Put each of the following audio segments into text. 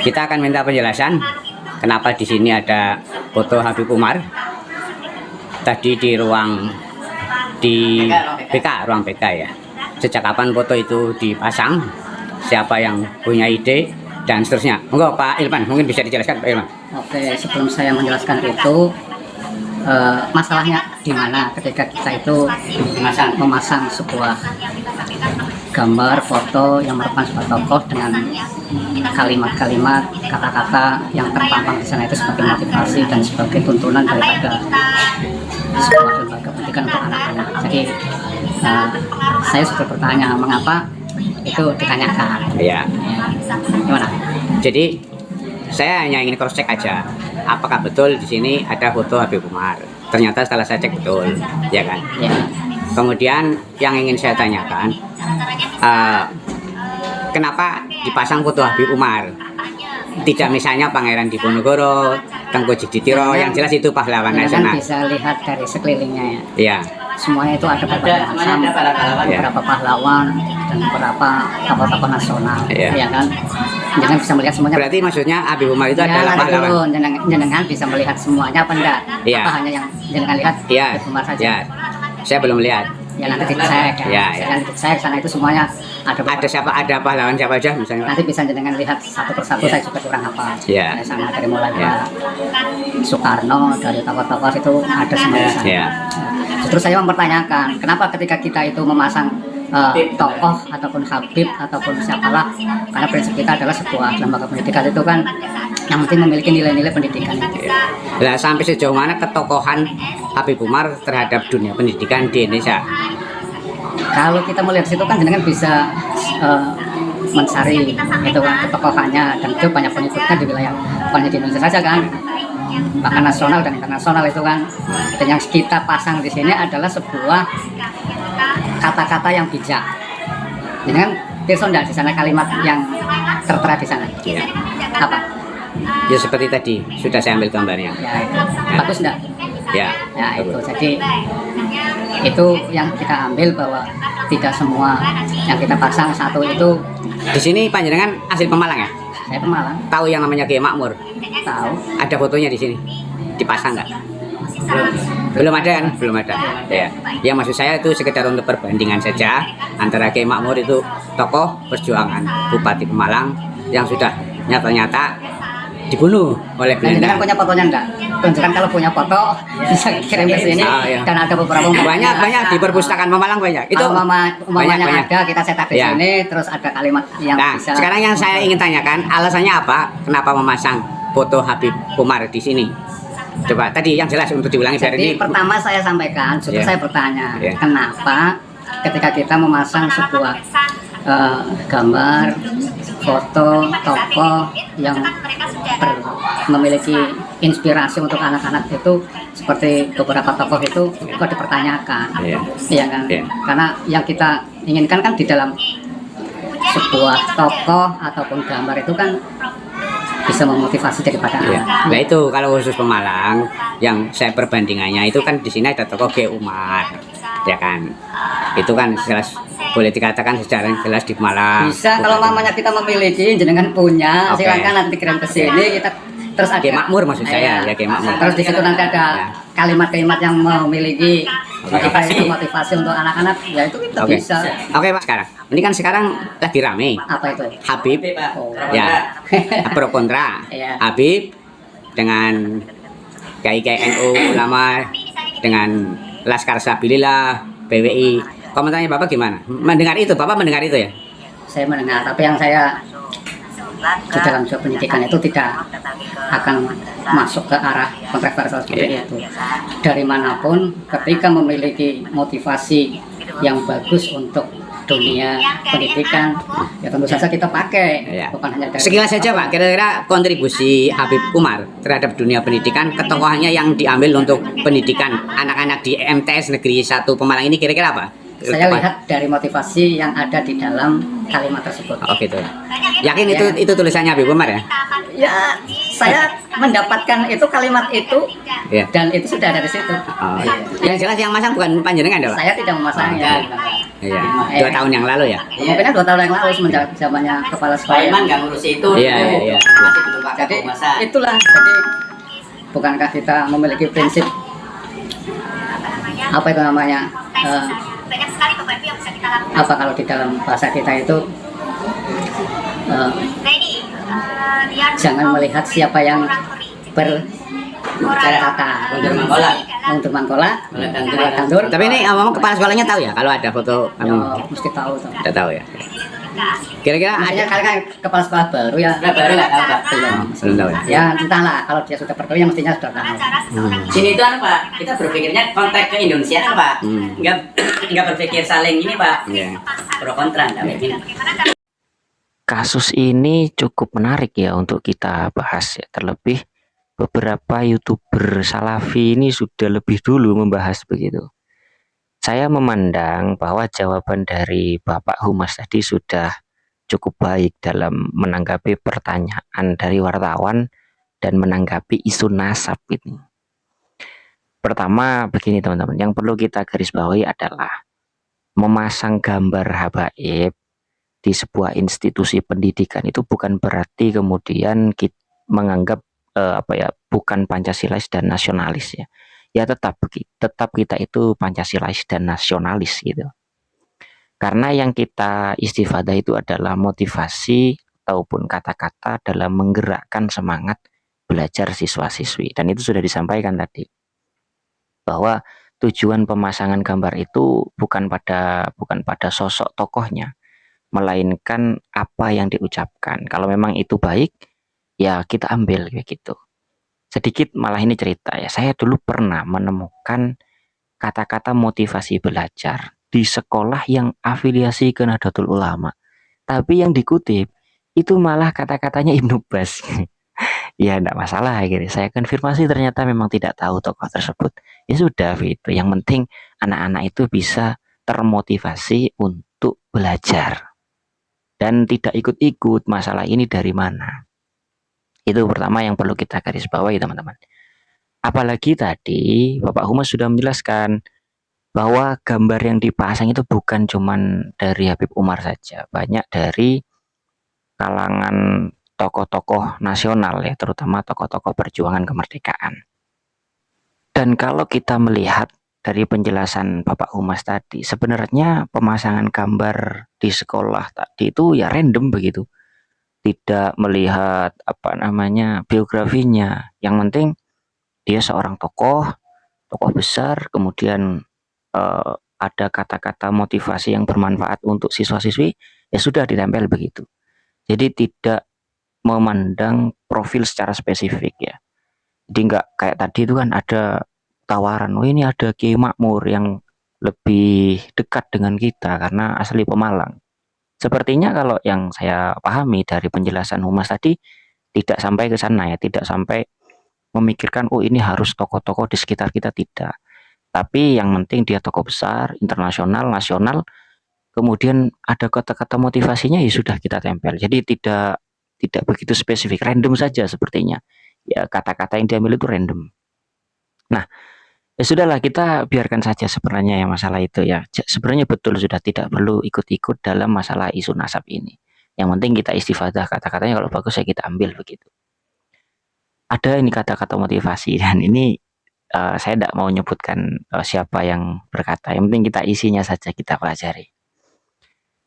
Kita akan minta penjelasan kenapa di sini ada foto Habib Umar. Tadi di ruang ruang BK ya. Sejak kapan foto itu dipasang? Siapa yang punya ide dan seterusnya? Monggo Pak Ilman, mungkin bisa dijelaskan Pak Ilman. Oke, sebelum saya menjelaskan itu, masalahnya di mana ketika kita itu memasang sebuah gambar foto yang merupakan sebuah tokoh dengan kalimat-kalimat, kata-kata yang terpampang di sana itu sebagai motivasi dan sebagai tuntunan daripada sebuah lembaga pendidikan untuk anak-anak. Jadi saya sudah bertanya mengapa itu ditanyakan. Iya. Gimana? Jadi saya hanya ingin cross check aja, apakah betul di sini ada foto Habib Umar. Ternyata setelah saya cek betul, ya kan? Ya. Kemudian yang ingin saya tanyakan, kenapa dipasang foto Habib Umar? Tidak misalnya Pangeran Diponegoro, Tengku Jiditiro, yang jelas itu pahlawan nasional. Bisa lihat dari sekelilingnya ya. Iya. Semuanya itu ada berbagai macam, beberapa pahlawan dan beberapa tokoh-tokoh nasional, ya kan? Jangan bisa melihat semuanya. Berarti maksudnya Habib Umar itu ya, adalah pahlawan. Jenengan bisa melihat semuanya apa enggak? Iya. Apa hanya yang jenengan lihat Habib Umar saja? Iya. Saya belum lihat. Ya nanti dicek ya. Nanti dicek sana itu semuanya ada. Ada siapa? Ada pahlawan siapa aja misalnya? Nanti bisa jenengan lihat satu persatu. Saya juga kurang hafal. Iya. Dari sana dari mulai Soekarno, dari tokoh-tokoh itu ada semua di sana. Iya. Justru saya mempertanyakan kenapa ketika kita itu memasang tokoh ataupun Habib ataupun siapalah, karena prinsip kita adalah sebuah lembaga pendidikan itu kan yang penting memiliki nilai-nilai pendidikan. Nah, sampai sejauh mana ketokohan Habib Umar terhadap dunia pendidikan di Indonesia? Kalau kita melihat situ kan jenengan bisa mencari itu kan ketokohannya, dan itu banyak pengikutnya di wilayah bukan hanya di Indonesia saja kan, bahkan nasional dan internasional itu kan. Dan yang kita pasang di sini adalah sebuah kata-kata yang bijak. Jadi kan Pirsa di sana kalimat yang tertera di sana. Ya. Apa? Ya seperti tadi sudah saya ambil gambarnya. Ya, itu. Bagus enggak? Ya. Ya itu. Jadi itu yang kita ambil bahwa tidak semua yang kita pasang satu itu. Di sini panjenengan asli Pemalang ya? Saya Pemalang. Tahu yang namanya Kiai Makmur? Tahu. Ada fotonya di sini? Dipasang nggak? Belum ada kan? Belum ada. Ya. Ya maksud saya itu sekedar untuk perbandingan saja antara Kiai Makmur itu tokoh perjuangan Bupati Pemalang yang sudah nyata-nyata dibunuh oleh Belanda. Kan punya fotonya enggak? Tunjukkan kalau punya foto bisa kirim ke sini. Dan ada beberapa banyak di perpustakaan Pemalang banyak. Itu banyak ada kita cetak di sini, terus ada kalimat yang bisa. Sekarang yang saya ingin tanyakan alasannya apa? Kenapa memasang foto Habib Umar di sini? Coba tadi yang jelas untuk diulangi. Jadi pertama saya sampaikan, saya bertanya, kenapa ketika kita memasang sebuah gambar, foto, tokoh yang memiliki inspirasi untuk anak-anak itu seperti beberapa tokoh itu kok dipertanyakan, iya kan? Karena yang kita inginkan kan di dalam sebuah tokoh ataupun gambar itu kan bisa memotivasi daripada anak. Nah itu kalau khusus Pemalang yang saya perbandingannya itu kan di sini ada tokoh Kiai Umar, ya kan? Itu kan jelas boleh dikatakan secara jelas di Pemalang. Bisa kalau mamanya kita memiliki, jenengan punya, silakan nanti kirim ke sini kita. Terus ada Kiai Makmur maksud saya ya Kiai Makmur. Terus di situ nanti ada kalimat-kalimat yang memiliki motivasi untuk anak-anak, ya itu kita bisa. Oke Pak, ini kan sekarang lagi rame. Apa itu? Habib, ya, pro kontra. Habib dengan kiai-kiai NU ulama dengan Laskar Sabilillah, PWI. Komentarnya Bapak gimana? Mendengar itu, Bapak mendengar itu ya? Saya mendengar, tapi yang saya di dalam pendidikan itu tidak akan masuk ke arah kontroversial seperti itu. Dari manapun, ketika memiliki motivasi yang bagus untuk dunia pendidikan, ya tentu saja kita pakai. Bukan hanya dari sekilas saja Pak, kira-kira kontribusi Habib Umar terhadap dunia pendidikan, ketokohannya yang diambil untuk pendidikan anak-anak di MTS Negeri 1 Pemalang ini kira-kira apa? Saya lihat dari motivasi yang ada di dalam kalimat tersebut. Oh gitu. Yakin itu tulisannya Habib Umar ya? Ya, saya mendapatkan itu kalimat itu dan itu sudah ada di situ. Yang jelas yang masang bukan panjenengan ya Pak? Saya tidak memasangnya. Iya. 2 tahun yang lalu ya. Mungkin 2 tahun yang lalu semenjak zamannya kepala sekolah. Pak Iman nggak ngurusi itu. Iya, iya. Masih belum pakai Jadi penguasa. itulah. Jadi bukankah kita memiliki prinsip apa itu namanya? Banyak sekali Bapak Ibu yang bisa kita lakukan. Apa kalau di dalam bahasa kita itu Nah ini dia jangan melihat siapa yang berkata Mundur mangkola. untuk mangkola, Melekan kandur. Tapi ini ngomong kepala sekolahnya tahu ya kalau ada foto kamu? Mesti tahu tuh. Tidak tahu ya. Kira-kira Makanya ada? kalian kan kepala sekolah baru ya. Nah, baru nggak tahu Pak. Belum tahu ya. Ya entahlah, kalau dia sudah bertemu ya mestinya sudah tahu. Sini itu apa Pak? Kita berpikirnya konteks ke Indonesia kan Pak. Nggak berpikir saling ini Pak. Iya. Pro kontra. Kasus ini cukup menarik ya untuk kita bahas ya, terlebih beberapa YouTuber Salafi ini sudah lebih dulu membahas begitu. Saya memandang bahwa jawaban dari Bapak Humas tadi sudah cukup baik dalam menanggapi pertanyaan dari wartawan dan menanggapi isu nasab ini. Pertama begini teman-teman, yang perlu kita garis bawahi adalah memasang gambar habaib di sebuah institusi pendidikan itu bukan berarti kemudian kita menganggap bukan Pancasilais dan nasionalis ya. Ya tetap kita itu Pancasilais dan nasionalis gitu. Karena yang kita istifadah itu adalah motivasi ataupun kata-kata dalam menggerakkan semangat belajar siswa-siswi, dan itu sudah disampaikan tadi bahwa tujuan pemasangan gambar itu bukan pada sosok tokohnya, melainkan apa yang diucapkan. Kalau memang itu baik, ya kita ambil kayak gitu. Sedikit malah ini cerita ya, saya dulu pernah menemukan kata-kata motivasi belajar di sekolah yang afiliasi ke Nahdlatul Ulama, tapi yang dikutip itu malah kata-katanya Ibnu Bas. Ya enggak masalah gitu. Saya konfirmasi ternyata memang tidak tahu tokoh tersebut. Ya sudah itu. Yang penting anak-anak itu bisa termotivasi untuk belajar dan tidak ikut-ikut masalah ini dari mana. Itu pertama yang perlu kita garis bawahi teman-teman. Apalagi tadi Bapak Humas sudah menjelaskan bahwa gambar yang dipasang itu bukan cuman dari Habib Umar saja, banyak dari kalangan tokoh-tokoh nasional ya, terutama tokoh-tokoh perjuangan kemerdekaan. Dan kalau kita melihat dari penjelasan Bapak Humas tadi, sebenarnya pemasangan gambar di sekolah tadi itu ya random begitu. Tidak melihat biografinya. Yang penting dia seorang tokoh besar, kemudian ada kata-kata motivasi yang bermanfaat untuk siswa-siswi, ya sudah ditempel begitu. Jadi tidak memandang profil secara spesifik ya. Jadi nggak kayak tadi itu kan ada tawaran, oh ini ada Kiai Makmur yang lebih dekat dengan kita karena asli Pemalang. Sepertinya kalau yang saya pahami dari penjelasan Humas tadi tidak sampai ke sana ya, tidak sampai memikirkan oh ini harus tokoh-tokoh di sekitar kita, tidak. Tapi yang penting dia tokoh besar, internasional, nasional, kemudian ada kata-kata motivasinya ya sudah kita tempel. Jadi tidak begitu spesifik, random saja sepertinya. Ya kata-kata yang diambil itu random. Nah, ya sudahlah, kita biarkan saja sebenarnya ya masalah itu ya. Sebenarnya betul sudah tidak perlu ikut-ikut dalam masalah isu nasab ini. Yang penting kita istifadah kata-katanya, kalau bagus ya kita ambil begitu. Ada ini kata-kata motivasi dan ini saya tidak mau menyebutkan siapa yang berkata. Yang penting kita isinya saja kita pelajari.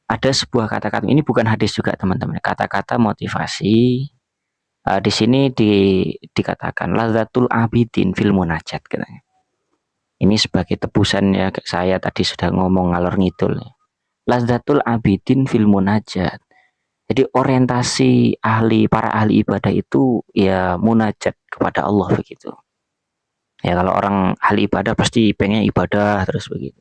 Ada sebuah kata-kata, ini bukan hadis juga teman-teman. Kata-kata motivasi di sini dikatakan lazzatul abidin fil munajat katanya. Ini sebagai tebusan ya, saya tadi sudah ngomong ngalor ngidul. Lazzatul abidin fil munajat. Jadi orientasi para ahli ibadah itu ya munajat kepada Allah begitu. Ya kalau orang ahli ibadah pasti pengen ibadah terus begitu.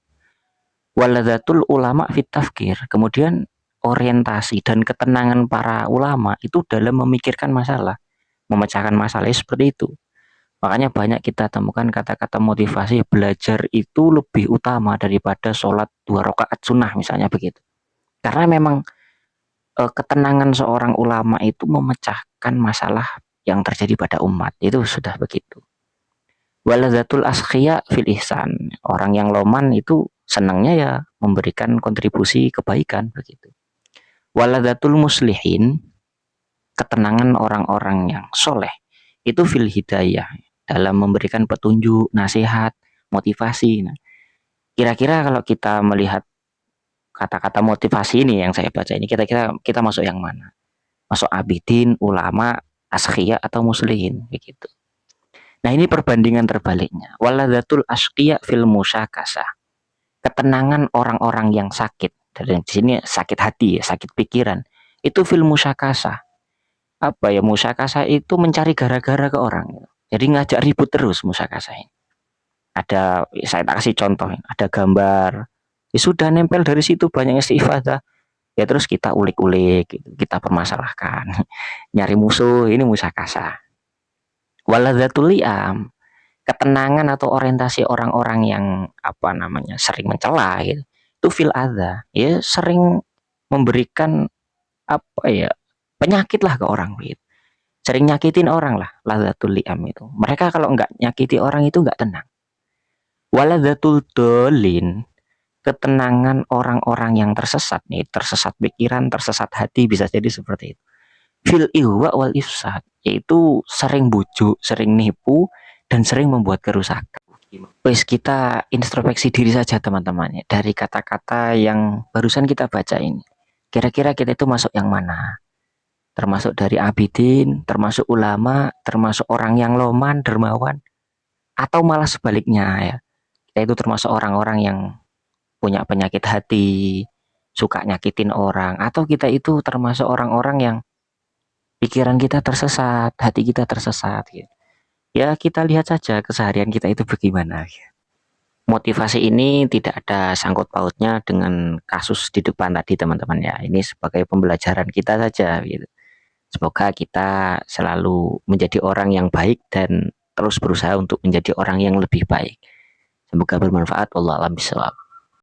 Waladzatul ulama fit tafkir. Kemudian orientasi dan ketenangan para ulama itu dalam memikirkan masalah, memecahkan masalah seperti itu. Makanya banyak kita temukan kata-kata motivasi belajar itu lebih utama daripada sholat 2 rakaat sunnah misalnya begitu. Karena memang ketenangan seorang ulama itu memecahkan masalah yang terjadi pada umat, itu sudah begitu. Waladzatul askhiya fil ihsan. Orang yang loman itu senangnya ya memberikan kontribusi kebaikan begitu. Waladatul muslihin, ketenangan orang-orang yang soleh itu fil hidayah, dalam memberikan petunjuk, nasihat, motivasi. Nah, kira-kira kalau kita melihat kata-kata motivasi ini yang saya baca ini, kita masuk yang mana? Masuk abidin, ulama, asqiya, atau muslihin begitu. Nah, ini perbandingan terbaliknya. Waladatul asqiya fil musyakasah, ketenangan orang-orang yang sakit. Dan di sini sakit hati, sakit pikiran, itu fil musyakasah. Apa ya, musyakasah itu mencari gara-gara ke orang. Jadi ngajak ribut terus musyakasah ini. Ada, saya tak kasih contoh, ada gambar, ya sudah nempel dari situ banyak istifadah. Ya terus kita ulik-ulik, kita permasalahkan, nyari musuh, ini musyakasah. Waladzatul li'am, ketenangan atau orientasi orang-orang yang apa namanya sering mencela gitu, itu fil adza, ya sering memberikan apa ya, penyakit lah ke orang gitu, sering nyakitin orang lah. Ladzatul li'am itu, mereka kalau nggak nyakiti orang itu nggak tenang. Waladzatul dolin, ketenangan orang-orang yang tersesat nih, tersesat pikiran, tersesat hati, bisa jadi seperti itu. Fil ihwa wal ifsad, yaitu sering bujuk, sering nipu, dan sering membuat kerusakan. Wes, kita introspeksi diri saja teman-teman ya, dari kata-kata yang barusan kita baca ini. Kira-kira kita itu masuk yang mana? Termasuk dari abidin, termasuk ulama, termasuk orang yang loman, dermawan, atau malah sebaliknya ya. Kita itu termasuk orang-orang yang punya penyakit hati, suka nyakitin orang, atau kita itu termasuk orang-orang yang pikiran kita tersesat, hati kita tersesat gitu. Ya kita lihat saja keseharian kita itu bagaimana. Motivasi ini tidak ada sangkut pautnya dengan kasus di depan tadi teman-teman ya. Ini sebagai pembelajaran kita saja gitu. Semoga kita selalu menjadi orang yang baik dan terus berusaha untuk menjadi orang yang lebih baik. Semoga bermanfaat. Wallahu a'lam bishawab.